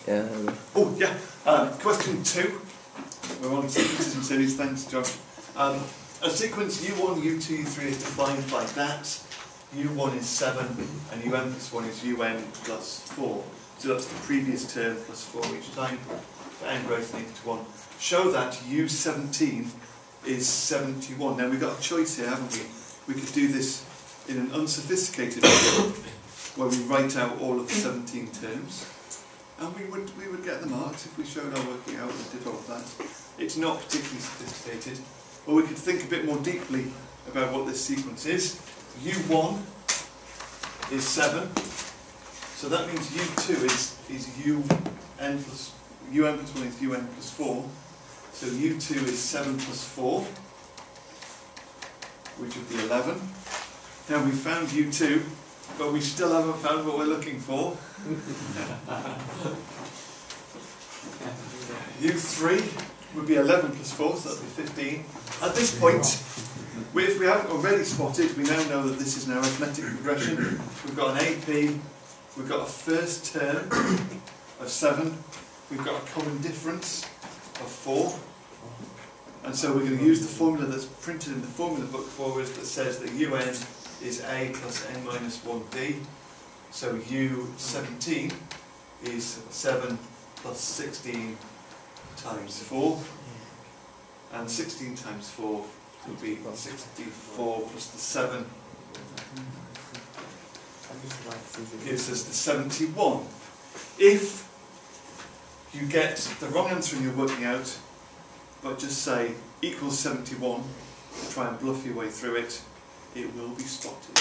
Oh, yeah. Question 2. We're on sequences and series. Thanks, John. A sequence U1, U2, U3 is defined by that. U1 is 7, and UN plus 1 is UN plus 4. So that's the previous term plus 4 each time for n greater than equal to 1. Show that U17 is 71. Now we've got a choice here, haven't we? We could do this in an unsophisticated way, where we write out all of the 17 terms, and we would get the marks if we showed our working out and did all of that. It's not particularly sophisticated. Or we could think a bit more deeply about what this sequence is. U1 is 7, so that means U2 is UN plus 1 is UN plus 4, so U2 is 7 plus 4, which would be 11. Now we found U2, but we still haven't found what we're looking for. U3 would be 11 plus 4, so that would be 15. At this point, if we haven't already spotted, we now know that this is an arithmetic progression. We've got an AP, we've got a first term of 7, we've got a common difference of 4, and so we're going to use the formula that's printed in the formula book for us that says that UN is A plus n minus 1D, so U17 is 7 plus 16 times 4, and 16 times 4 would be 64 plus the 7 gives us the 71. If you get the wrong answer and you're working out, but just say equals 71 to try and bluff your way through it, it will be spotted.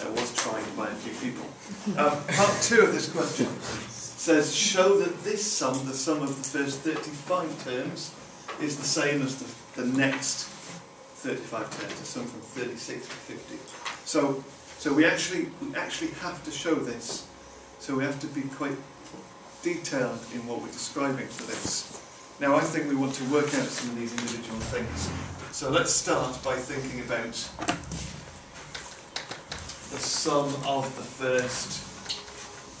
That was tried by a few people. Part 2 of this question says, show that this sum, the sum of the first 35 terms, is the same as the next 35 terms, the sum from 36 to 50. So we actually have to show this. So we have to be quite detailed in what we're describing for this. Now I think we want to work out some of these individual things. So let's start by thinking about the sum of the first,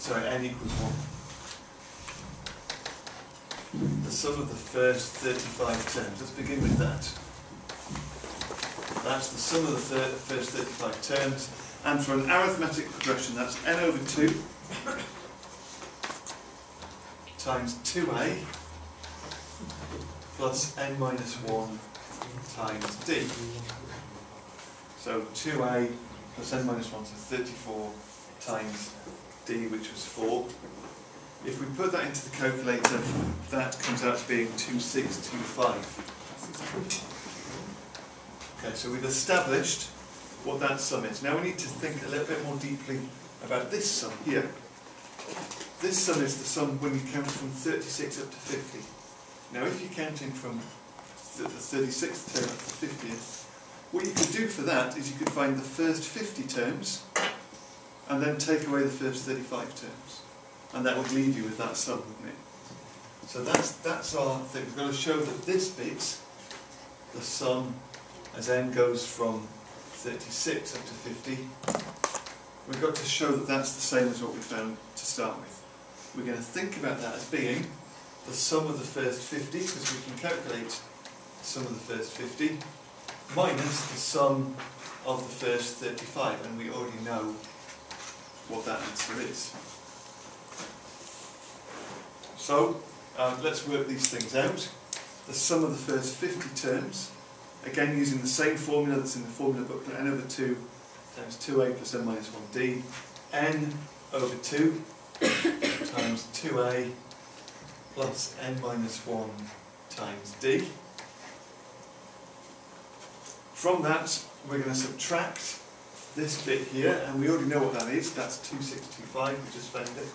sorry, n equals 1. The sum of the first 35 terms. Let's begin with that. That's the sum of the first 35 terms. And for an arithmetic progression, that's n over 2 times 2a plus n minus 1 times d. So 2a plus n minus 1, so 34 times d, which was 4. If we put that into the calculator, that comes out to being 2625. Okay, so we've established what that sum is. Now we need to think a little bit more deeply about this sum here. This sum is the sum when you count from 36 up to 50. Now if you're counting from the 36th term up to the 50th, what you could do for that is you could find the first 50 terms and then take away the first 35 terms. And that would leave you with that sum, wouldn't it? So that's our thing. We've got to show that this bit, the sum as n goes from 36 up to 50, we've got to show that that's the same as what we found to start with. We're going to think about that as being the sum of the first 50, because we can calculate the sum of the first 50, minus the sum of the first 35, and we already know what that answer is. So, let's work these things out. The sum of the first 50 terms, again using the same formula that's in the formula booklet, n over 2 times 2a plus n minus 1d, n over 2 times 2a plus n minus 1 times d. From that, we're going to subtract this bit here, and we already know what that is. That's 2625, we just found it.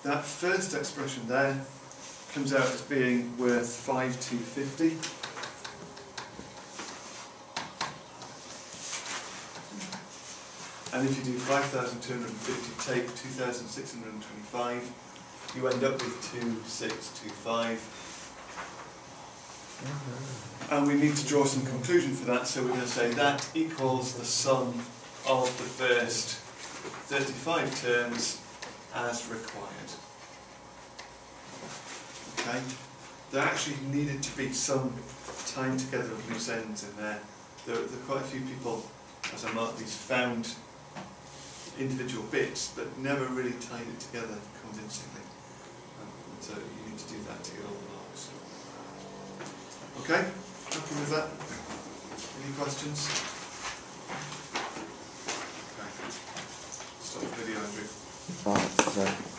That first expression there comes out as being worth 5250. And if you do 5,250 take 2,625, you end up with 2625. And we need to draw some conclusion for that, so we're going to say that equals the sum of the first 35 turns as required. Okay? There actually needed to be some tying together of loose ends in there. There are quite a few people, as I marked these, found individual bits but never really tied it together convincingly. So you need to do that to get all the marks. Okay? Happy with that? Any questions? Okay. Stop the video, Andrew. Oh, sorry.